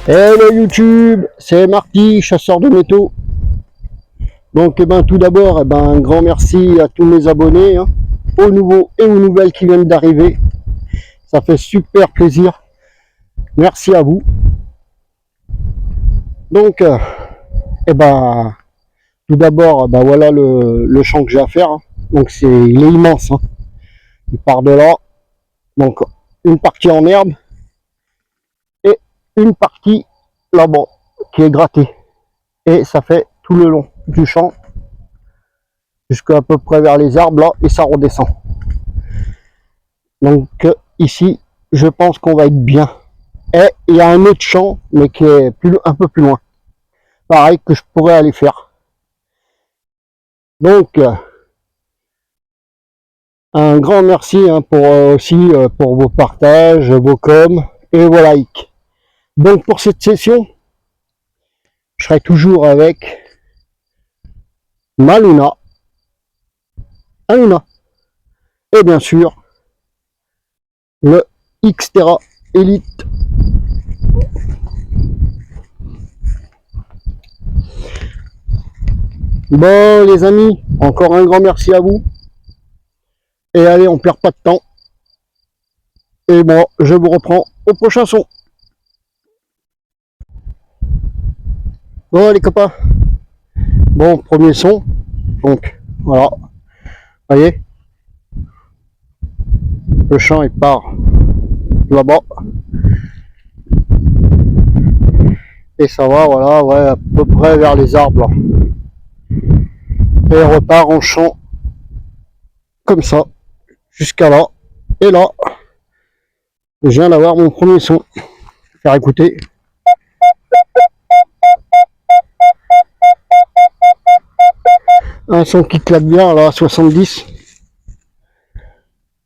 Hello YouTube, c'est Marty, chasseur de métaux. Donc tout d'abord, un grand merci à tous mes abonnés, aux nouveaux et aux nouvelles qui viennent d'arriver. Ça fait super plaisir. Merci à vous. Donc, tout d'abord, voilà le champ que j'ai à faire. Donc il est immense. Il part de là. Donc une partie en herbe et une partie là-bas qui est grattée. Et ça fait tout le long du champ jusqu'à peu près vers les arbres là et ça redescend. Donc ici, je pense qu'on va être bien. Et il y a un autre champ, mais qui est un peu plus loin. Pareil que je pourrais aller faire. Donc, un grand merci pour aussi pour vos partages, vos coms et vos likes. Donc pour cette session, je serai toujours avec ma Luna, Aluna, et bien sûr le Xterra Elite. Bon les amis, encore un grand merci à vous. Et allez, on perd pas de temps. Et bon, je vous reprends au prochain son. Bon les copains. Bon, premier son. Donc, voilà. Vous voyez, le champ il part là-bas. Et ça va, voilà, ouais, à peu près vers les arbres. Là. Et on repart en champ comme ça, jusqu'à là. Et là, je viens d'avoir mon premier son. Faire écouter. Un son qui claque bien là à 70.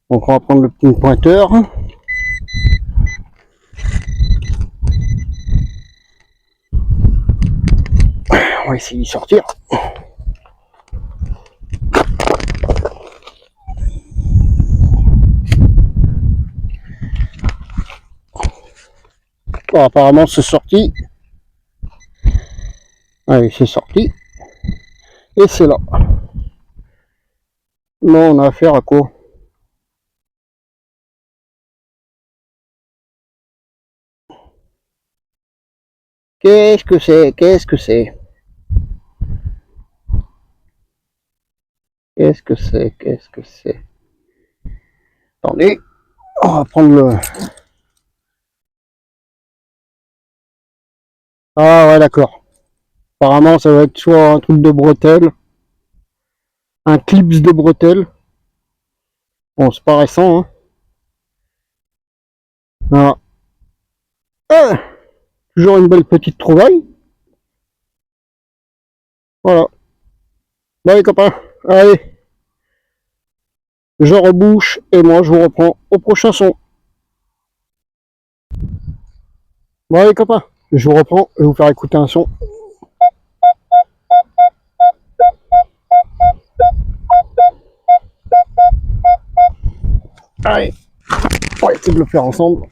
Donc on va prendre le petit pointeur. On va essayer d'y sortir. Bon, apparemment c'est sorti. Allez, c'est sorti. Et c'est là. Non, on a affaire à quoi? Qu'est-ce que c'est? Qu'est-ce que c'est? Qu'est-ce que c'est? Qu'est-ce que c'est? Attendez, on va prendre le... Ah ouais, d'accord. Apparemment, ça va être soit un truc de bretelle, un clips de bretelle. Bon, c'est pas récent, hein. Voilà. Ah, toujours une belle petite trouvaille. Voilà. Bon, les copains, allez. Je rebouche et moi, je vous reprends au prochain son. Bon, les copains, je vous reprends et vous faire écouter un son. Allez, on va essayer de le faire ensemble.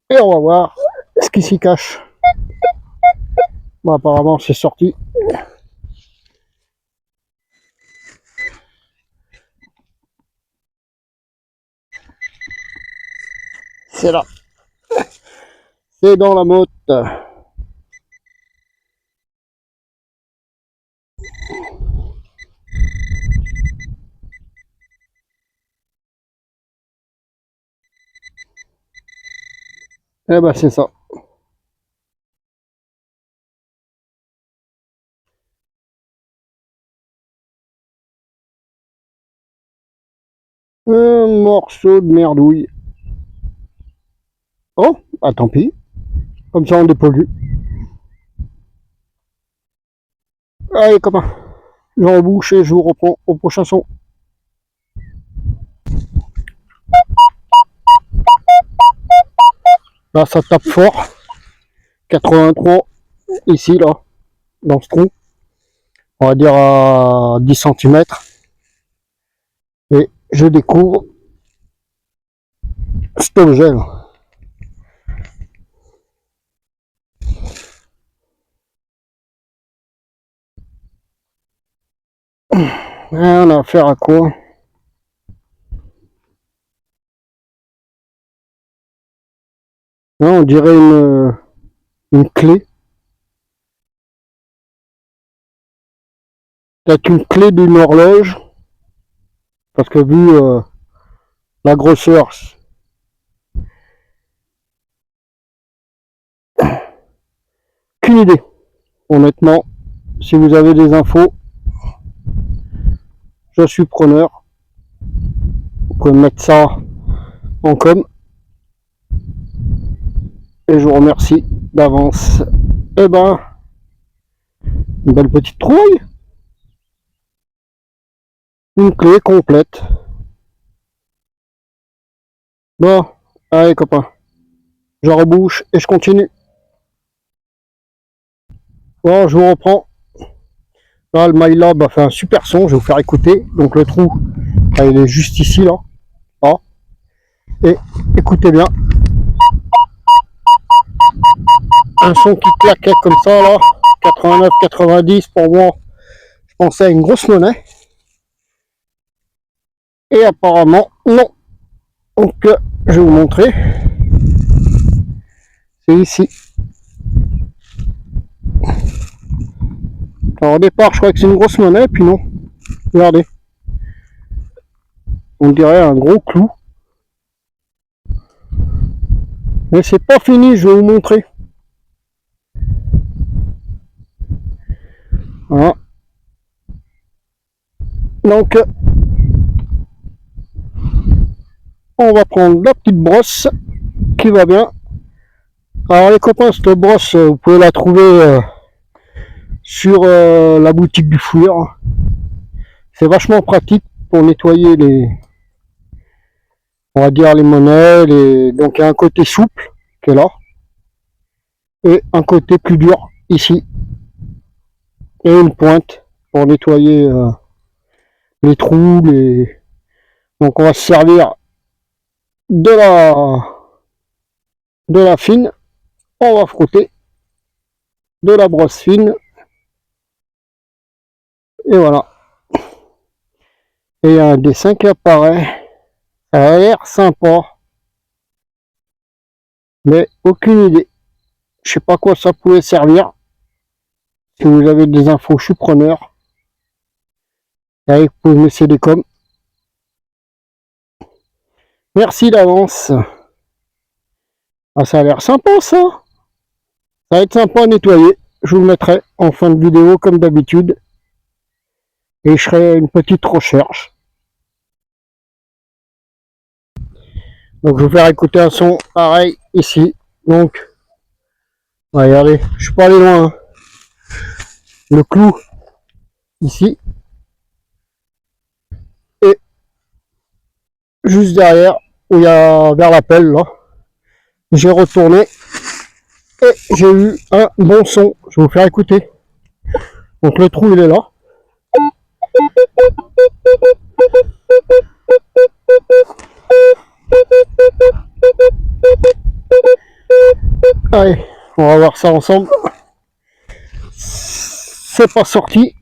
Et on va voir ce qui s'y cache. Bon, apparemment, c'est sorti. C'est là. C'est dans la motte. Eh ben, c'est ça. Un morceau de merdouille. Oh, bah tant pis. Comme ça, on dépollue. Allez, copains. Je rebouche et je vous reprends au prochain son. Là, ça tape fort. 83, ici, là, dans ce trou. on va dire à 10 centimètres, et je découvre cet objet là. Et on a affaire à quoi? Là, on dirait une clé. Peut-être une clé d'une horloge, parce que vu la grosseur, aucune idée. Honnêtement, si vous avez des infos, je suis preneur. Vous pouvez mettre ça en com. Et je vous remercie d'avance. Eh ben, une belle petite trouille. Une clé complète. Bon, allez copains, je rebouche et je continue. Bon, je vous reprends. Là, le MyLab a fait un super son, je vais vous faire écouter. Donc le trou, là, il est juste ici, là. Ah. Et écoutez bien. Un son qui claquait comme ça, là. 89-90 pour moi. Je pensais à une grosse monnaie. Et apparemment, non. Donc, je vais vous montrer. C'est ici. Alors au départ, je croyais que c'est une grosse monnaie, puis non. Regardez. On dirait un gros clou. Mais c'est pas fini, je vais vous montrer. Voilà. Donc, on va prendre la petite brosse qui va bien. Alors les copains, cette brosse, vous pouvez la trouver sur la boutique du fouilleur. C'est vachement pratique pour nettoyer les, on va dire les monnaies. Donc il y a un côté souple qui est là et un côté plus dur ici et une pointe pour nettoyer les trous. Donc on va se servir de la fine. On va frotter de la brosse fine et voilà. Et il y a un dessin qui apparaît. Ça a l'air sympa, mais aucune idée. Je sais pas quoi ça pouvait servir. Si vous avez des infos, je suis preneur. Et vous pouvez me laisser des coms. Merci d'avance. Ah, ça a l'air sympa ça. Ça va être sympa à nettoyer. Je vous le mettrai en fin de vidéo comme d'habitude. Et je ferai une petite recherche. Donc je vais vous faire écouter un son pareil ici. Donc, regardez, je suis pas allé loin. Hein. Le clou ici. Et juste derrière, où il y a vers la pelle là. J'ai retourné et j'ai eu un bon son. Je vais vous faire écouter. Donc le trou il est là. Allez, on va voir ça ensemble. C'est pas sorti.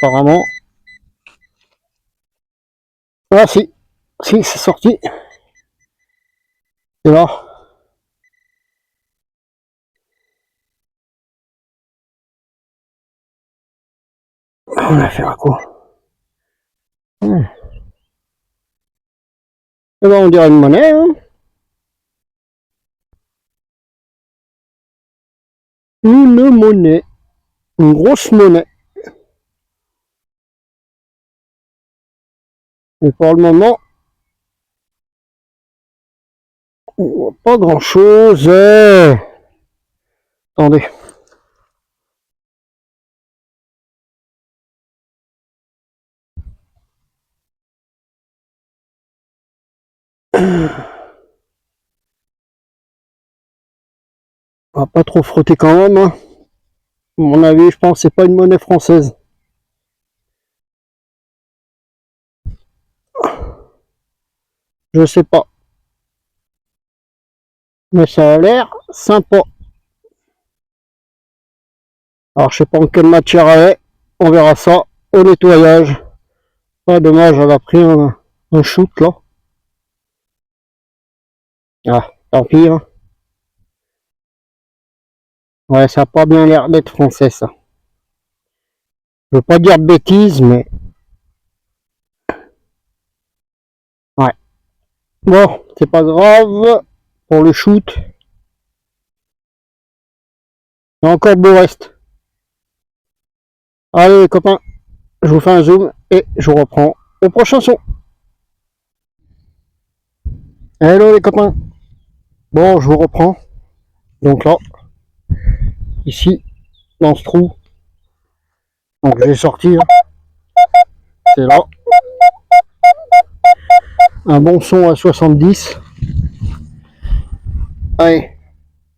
Apparemment. Ah si. Si, c'est sorti. Et là. On a fait un coup. Et là on dirait une monnaie. Hein. Une monnaie. Une grosse monnaie. Et pour le moment, on voit pas grand chose. Attendez. On va pas trop frotter quand même. Hein. À mon avis, je pense que c'est pas une monnaie française. Je sais pas. Mais ça a l'air sympa. Alors je sais pas en quelle matière elle est. On verra ça au nettoyage. Ah dommage, elle a pris un shoot là. Ah, tant pis. Hein. Ouais, ça a pas bien l'air d'être français ça. Je veux pas dire de bêtises, mais... Ouais. Bon, c'est pas grave. Pour le shoot. Il y a encore de beau reste. Allez les copains, je vous fais un zoom et je vous reprends au prochain son. Hello les copains. Bon, je vous reprends. Donc là, ici, dans ce trou. Donc j'ai sorti, hein. C'est là. Un bon son à 70. Allez,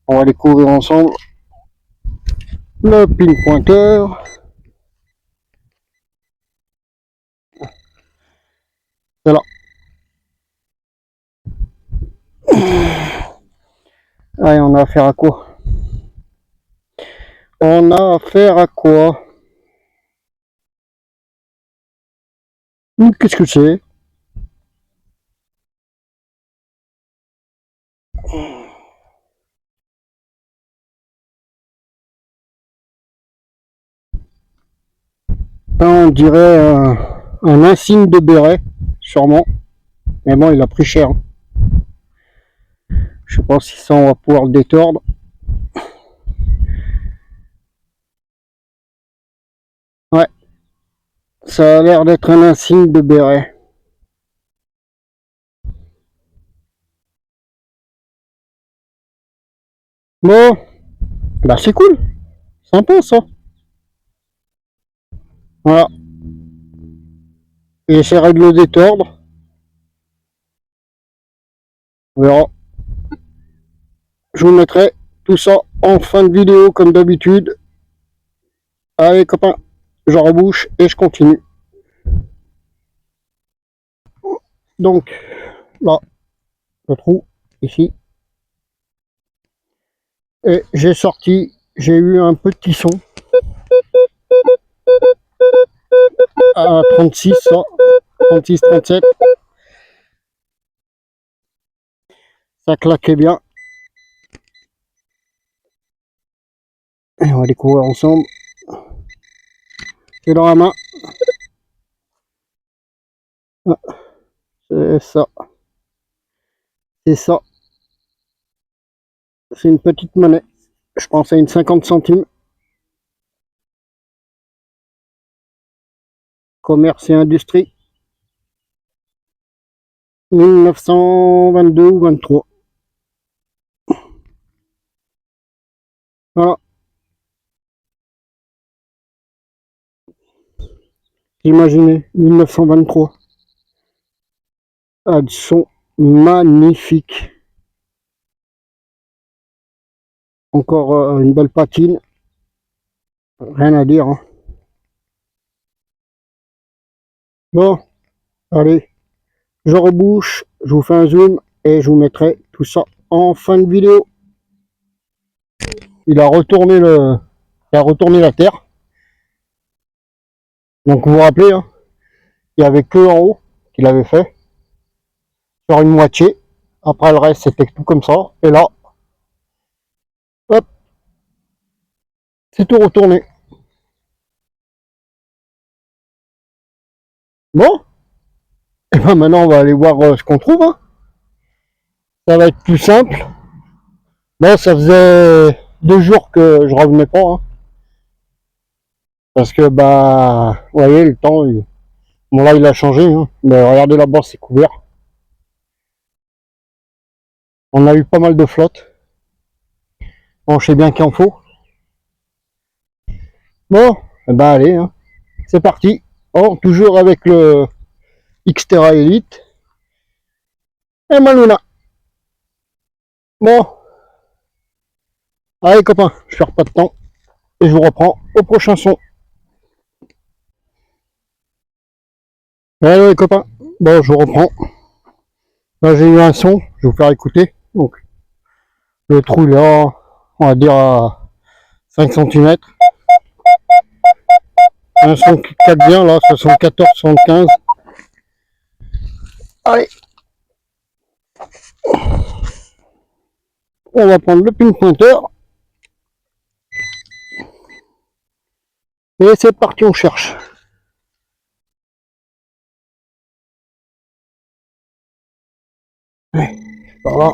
on va découvrir ensemble le pin pointeur. C'est là. Allez, on a affaire à quoi? On a affaire à quoi? Qu'est-ce que c'est? On dirait un insigne de béret, sûrement. Mais bon, il a pris cher. Je sais pas si ça on va pouvoir le détordre. Ouais, ça a l'air d'être un insigne de béret. Bon, bah c'est cool, sympa ça. Voilà, j'essaierai de le détordre. On verra. Je vous mettrai tout ça en fin de vidéo comme d'habitude. Allez copains, je rebouche et je continue. Donc là, le trou ici. Et j'ai sorti, j'ai eu un petit son à 36, ça, 36, 37. Ça claquait bien. Et on va découvrir ensemble. C'est dans la main. C'est ça. C'est ça. C'est une petite monnaie. Je pense à une 50 centimes. Commerce et industrie. 1922 ou 23. Voilà. Imaginez, 1923. Elles sont magnifiques. Encore une belle patine. Rien à dire. Hein. Bon, allez. Je rebouche, je vous fais un zoom et je vous mettrai tout ça en fin de vidéo. Il a retourné la terre. Donc vous vous rappelez, hein, il n'y avait que en haut qu'il avait fait. Sur une moitié. Après le reste c'était tout comme ça. Et là, hop, c'est tout retourné. Bon, et ben maintenant on va aller voir ce qu'on trouve. Hein. Ça va être plus simple. Bon, ça faisait 2 jours que je revenais pas. Hein, parce que bah, vous voyez, le temps, bon là il a changé. Hein, mais regardez là-bas, c'est couvert. On a eu pas mal de flotte. Bon, je sais bien qu'il en faut. Bon, eh ben allez, hein, c'est parti. Oh, toujours avec le Xterra Elite. Et Maluna. Bon, allez copains, je perds pas de temps. et je vous reprends au prochain son. Allô les copains, bon je vous reprends. Là j'ai eu un son, je vais vous faire écouter. Donc le trou là, on va dire à 5 cm. Un son qui claque bien là, 74, 75. Allez, on va prendre le pin pointeur. Et c'est parti, on cherche. Ouais, par là.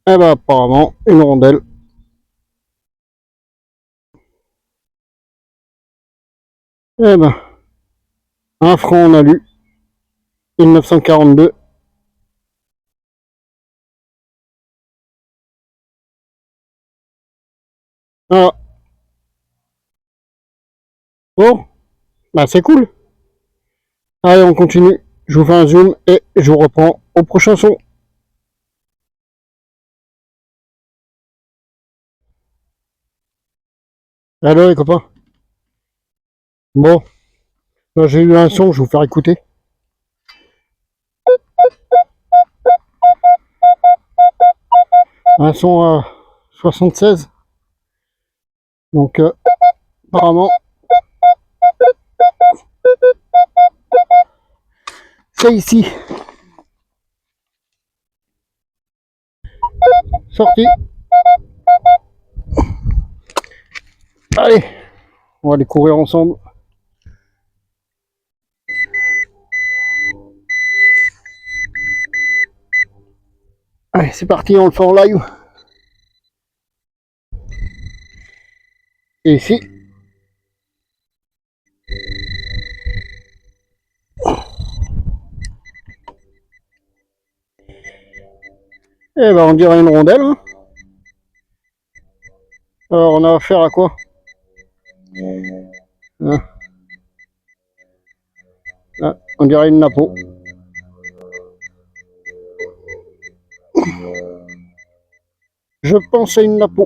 Et ben apparemment, une rondelle. Eh ben, un franc en alu, 1942. Voilà. Bon, bah c'est cool. Allez, on continue. Je vous fais un zoom et je vous reprends au prochain son. Allô les copains. Bon, là j'ai eu un son, je vais vous faire écouter. Un son à 76. Donc apparemment, c'est ici. Sorti. Allez, on va aller courir ensemble. Allez, c'est parti, on le fait en live. Et ici. Eh ben on dirait une rondelle. Hein. Alors on a affaire à quoi? Hein. Ah, on dirait une napo. Je pense à une napo.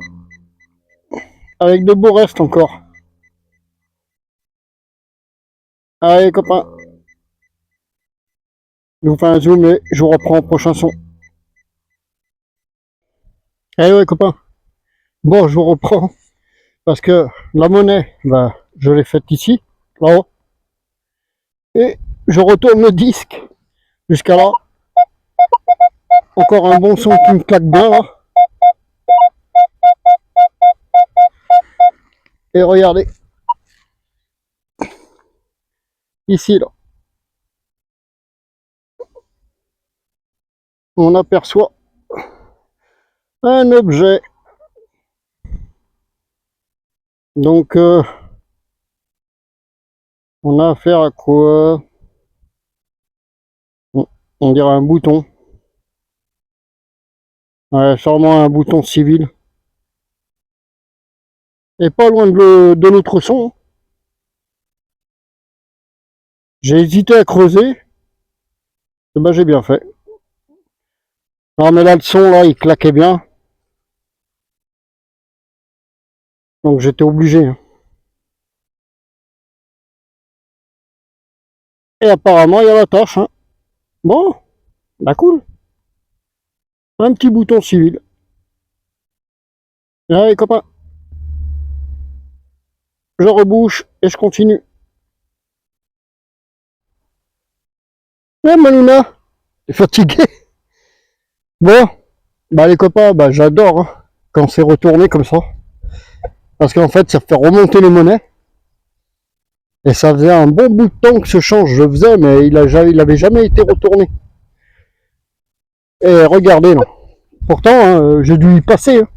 Avec de beaux restes encore. Allez copains. Je vous fais un zoom et je vous reprends au prochain son. Allez ouais copains. Bon je vous reprends. Parce que la monnaie, bah, je l'ai faite ici, là-haut. Et je retourne le disque jusqu'à là. Encore un bon son qui me claque bien là. Et regardez. Ici là. On aperçoit un objet. Donc on a affaire à quoi? On dirait un bouton. Ouais, sûrement un bouton civil. Et pas loin de l'autre son. J'ai hésité à creuser. Et ben j'ai bien fait. Non mais là le son là il claquait bien. Donc j'étais obligé. Hein. Et apparemment il y a la tâche. Hein. Bon, bah cool. Un petit bouton civil. Allez copains. Je rebouche et je continue. Ouais Maluna, t'es fatigué? Bon, bah les copains, bah j'adore hein, quand c'est retourné comme ça. Parce qu'en fait ça fait remonter les monnaies. Et ça faisait un bon bout de temps que ce change je faisais, mais il avait jamais été retourné. Et regardez là. Pourtant, hein, j'ai dû y passer. Hein.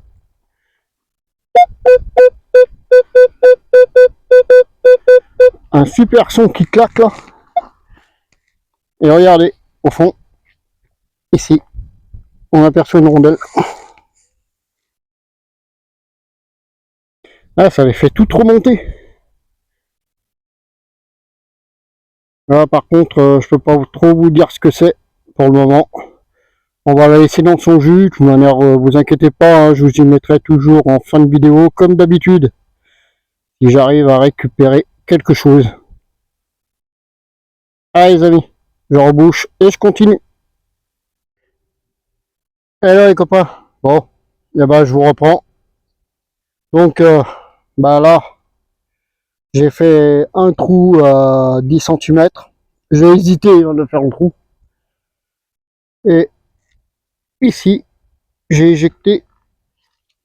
Un super son qui claque là. Et regardez, au fond, ici, on aperçoit une rondelle. Ah, ça les fait toutes remonter. Là, par contre, je peux pas trop vous dire ce que c'est pour le moment. On va la laisser dans son jus. De toute manière, vous inquiétez pas, hein, je vous y mettrai toujours en fin de vidéo, comme d'habitude, si j'arrive à récupérer quelque chose. Allez les amis, je rebouche et je continue. Et là les copains, bon, et ben, je vous reprends. Donc, bah là, j'ai fait un trou à 10 cm. J'ai hésité hein, de faire un trou. Et ici, j'ai éjecté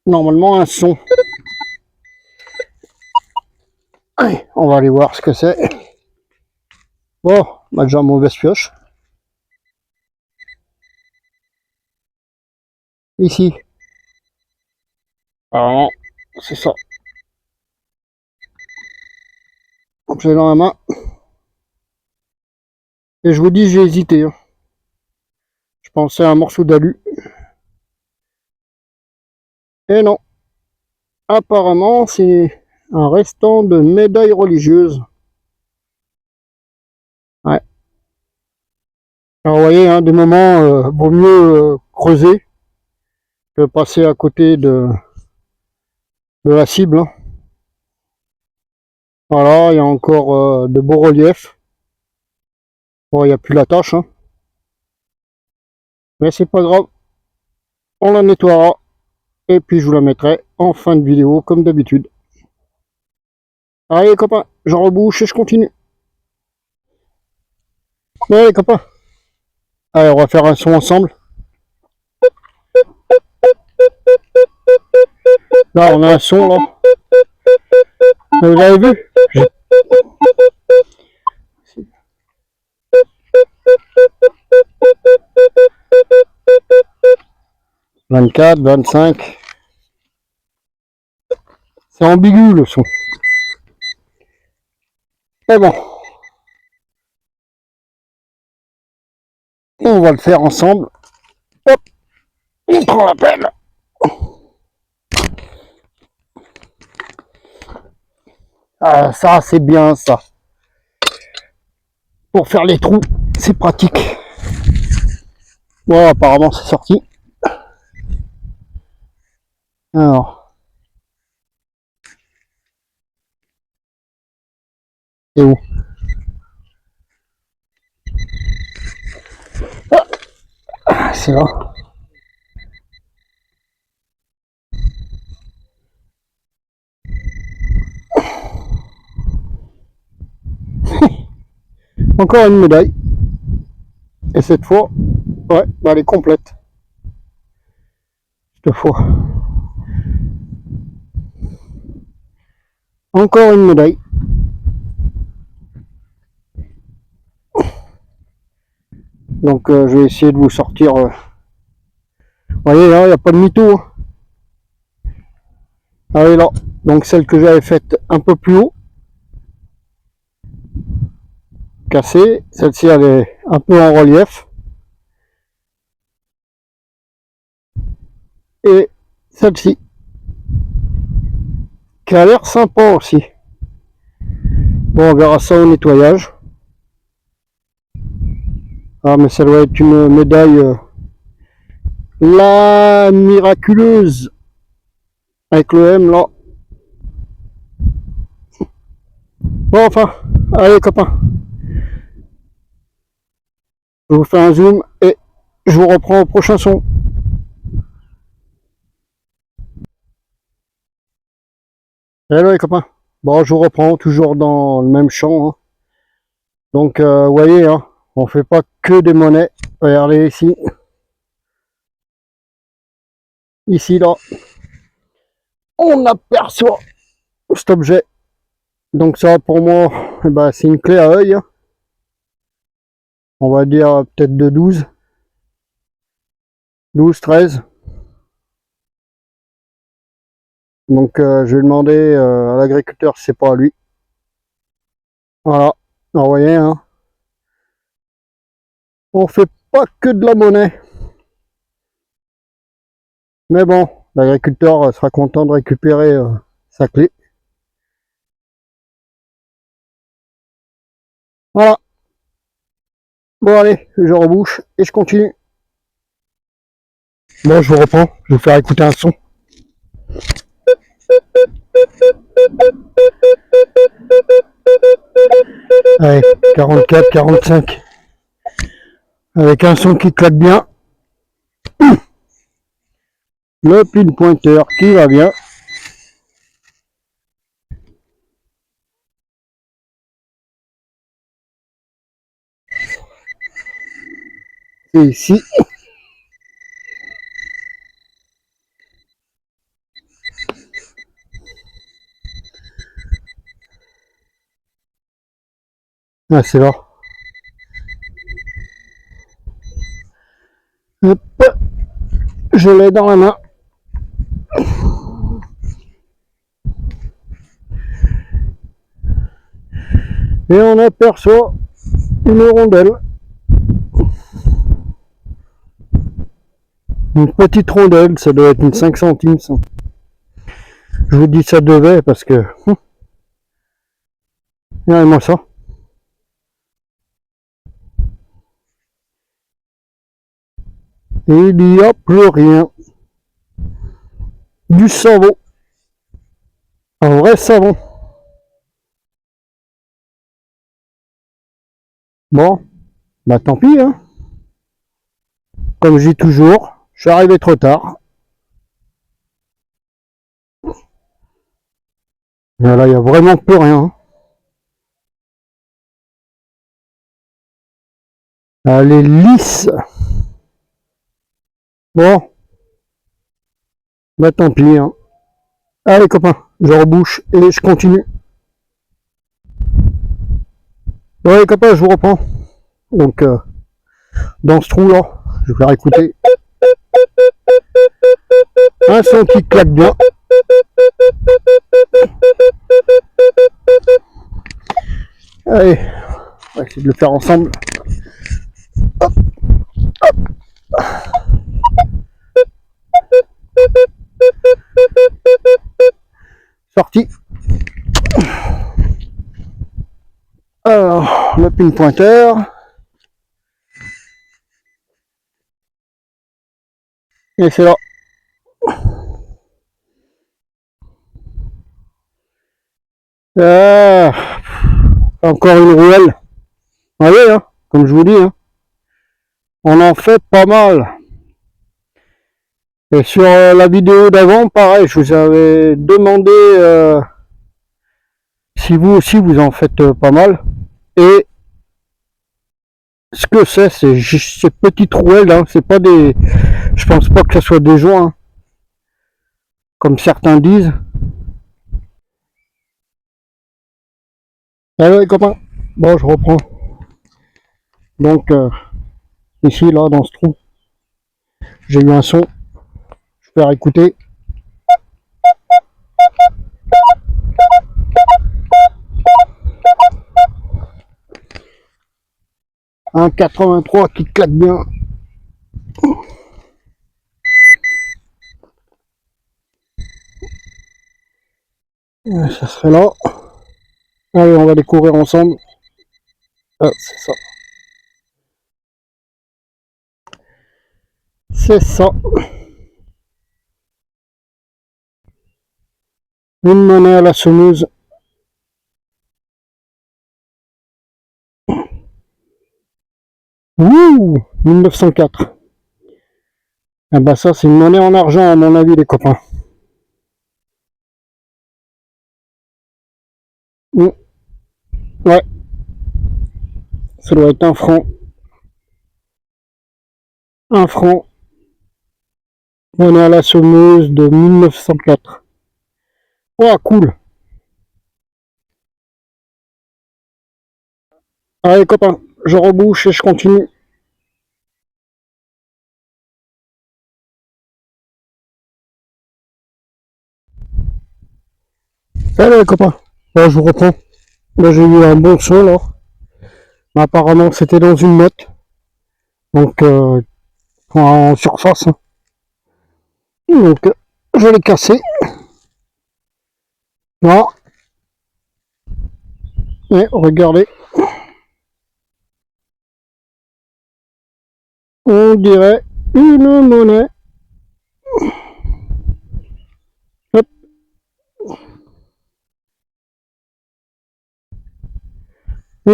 normalement un son. Allez, on va aller voir ce que c'est. Bon, on a déjà une mauvaise pioche. Ici. Alors, c'est ça. Donc, j'ai dans la main. Et je vous dis, j'ai hésité. Hein. Je pensais à un morceau d'alu. Et non. Apparemment, c'est un restant de médaille religieuse. Ouais. Alors, vous voyez, hein, des moments, vaut mieux creuser que passer à côté de la cible. Hein. Voilà, il y a encore de beaux reliefs. Bon, il n'y a plus la tâche. Hein. Mais c'est pas grave. On la nettoiera. Et puis, je vous la mettrai en fin de vidéo, comme d'habitude. Allez, les copains, je rebouche et je continue. Ouais, les copains. Allez, on va faire un son ensemble. Là, on a un son, là. Vous avez vu? 24, 25. C'est ambigu, le son. Mais bon. On va le faire ensemble. Hop. On prend la pelle. Ah, ça, c'est bien, ça. Pour faire les trous, c'est pratique. Bon, apparemment, c'est sorti. Alors. C'est où? Ah, c'est là. Encore une médaille. Et cette fois, ouais, bah, elle est complète. Cette fois. Encore une médaille. Donc, je vais essayer de vous sortir. Vous voyez, là, il n'y a pas de mytho. Hein. Ah oui, là. Donc, celle que j'avais faite un peu plus haut. Cassée. Celle-ci, elle est un peu en relief. Et celle-ci. Qui a l'air sympa aussi. Bon, on verra ça au nettoyage. Ah, mais ça doit être une médaille la miraculeuse avec le M là. Bon, enfin, allez copains, je vous fais un zoom et je vous reprends au prochain son. Hello les copains, bon, je vous reprends toujours dans le même champ. Hein. Donc, vous voyez, hein, on fait pas que des monnaies. Regardez ici, ici là, on aperçoit cet objet. Donc ça, pour moi, eh ben, c'est une clé à œil. Hein. On va dire peut-être de 12, 13. Donc je vais demander à l'agriculteur si c'est pas à lui. Voilà, vous voyez, hein, on fait pas que de la monnaie. Mais bon, l'agriculteur sera content de récupérer sa clé. Voilà. Bon allez, je rebouche et je continue. Bon, je vous reprends. Je vais vous faire écouter un son. Allez, 44, 45. Avec un son qui claque bien. Le pin pointeur qui va bien. Et ici. Ah, c'est là. Hop. Je l'ai dans la main. Et on aperçoit une rondelle. Une petite rondelle, ça doit être une 5 centimes. Ça. Je vous dis ça devait parce que... Regardez-moi ça. Et il n'y a plus rien. Du savon. Un vrai savon. Bon, bah tant pis, hein. Comme je dis toujours, je suis arrivé trop tard. Et là, il n'y a vraiment plus rien. Elle est lisse. Bon, bah tant pis, hein. Allez copains, je rebouche et je continue. Bon, allez copains, je vous reprends. Donc, dans ce trou là, je vais faire écouter un son qui claque bien. Allez, on va essayer de le faire ensemble. Hop, hop. Sorti. Alors, le pin pointeur. Et c'est là. Ah, encore une ruelle. Vous voyez, hein, comme je vous dis, hein, on en fait pas mal. Et sur la vidéo d'avant, pareil, je vous avais demandé si vous aussi vous en faites pas mal. Et ce que c'est ces petites rouelles, hein, c'est pas des... Je pense pas que ce soit des joints, hein, comme certains disent. Allez les copains, bon je reprends. Donc ici là dans ce trou, j'ai eu un son. Je vais faire écouter. Un 83 qui claque bien. Ça serait là. Allez, on va découvrir ensemble. Ah, c'est ça. C'est ça. Une monnaie à la semeuse. Ouh, 1904. Ah bah ça, c'est une monnaie en argent à mon avis, les copains. Mmh. Ouais, ça doit être un franc. Un franc. Monnaie à la semeuse de 1904. Oh, cool. Allez, copains, je rebouche et je continue. Salut les copains. Là, je vous reprends. Là, j'ai eu un bon son là. Mais apparemment, c'était dans une motte. Donc, en surface. Hein. Donc, je l'ai cassé. Là. Et regardez. On dirait une monnaie.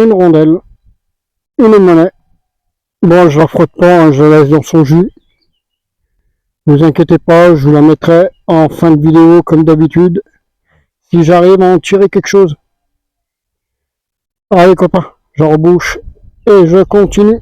une rondelle, une monnaie. Bon, je la frotte pas, hein, je la laisse dans son jus. Ne vous inquiétez pas, je vous la mettrai en fin de vidéo comme d'habitude, si j'arrive à en tirer quelque chose. Allez copains, je rebouche et je continue.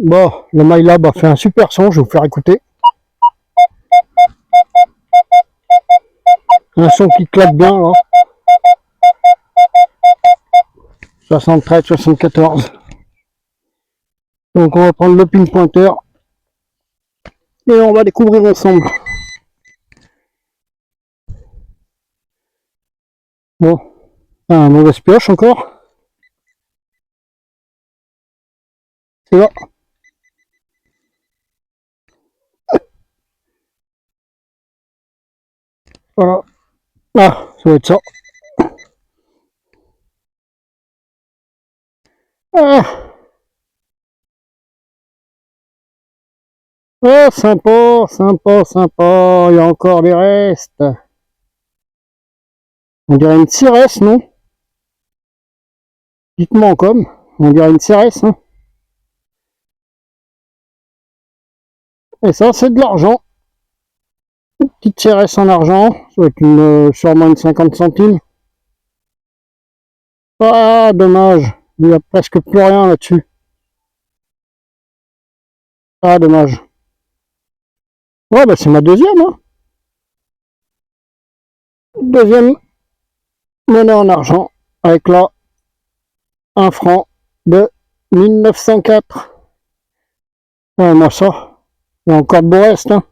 Bon, le MyLab a fait un super son, je vais vous faire écouter. Un son qui claque bien là. 73, 74. Donc on va prendre le pin pointeur et on va découvrir ensemble. Bon, un mauvaise pioche encore. C'est là. Voilà. Ah, ça va être ça. Ah, ah sympa, sympa, sympa. Il y a encore des restes. On dirait une ciresse, non? Dites-moi en com. On dirait une ciresse, hein. Et ça, c'est de l'argent. Une petite ciresse en argent. Ça va être sûrement une 50 centimes. Ah, dommage. Il n'y a presque plus rien là-dessus. Ah, dommage. Ouais, bah c'est ma deuxième, hein. Deuxième monnaie en argent. Avec là, un franc de 1904. Ouais, moi ça. Il y a encore de beau reste, hein.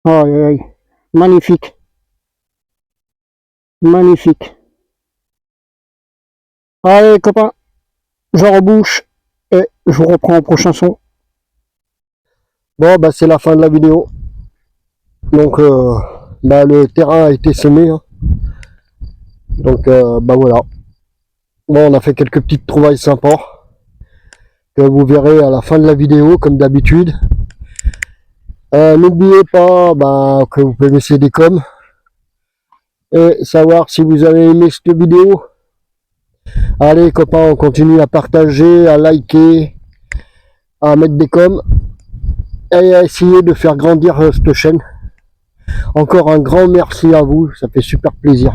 Aïe, aïe, aïe. Magnifique. Magnifique. Allez, copains. Je rebouche et je vous reprends au prochain son. Bon, bah c'est la fin de la vidéo. Donc, bah, le terrain a été semé, hein. Donc, bah voilà. Bon, on a fait quelques petites trouvailles sympas que vous verrez à la fin de la vidéo, comme d'habitude. N'oubliez pas bah, que vous pouvez laisser des coms et savoir si vous avez aimé cette vidéo. Allez copains, on continue à partager, à liker, à mettre des coms et à essayer de faire grandir cette chaîne. Encore un grand merci à vous, ça fait super plaisir.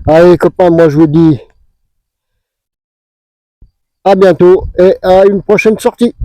Allez copains, moi je vous dis à bientôt et à une prochaine sortie.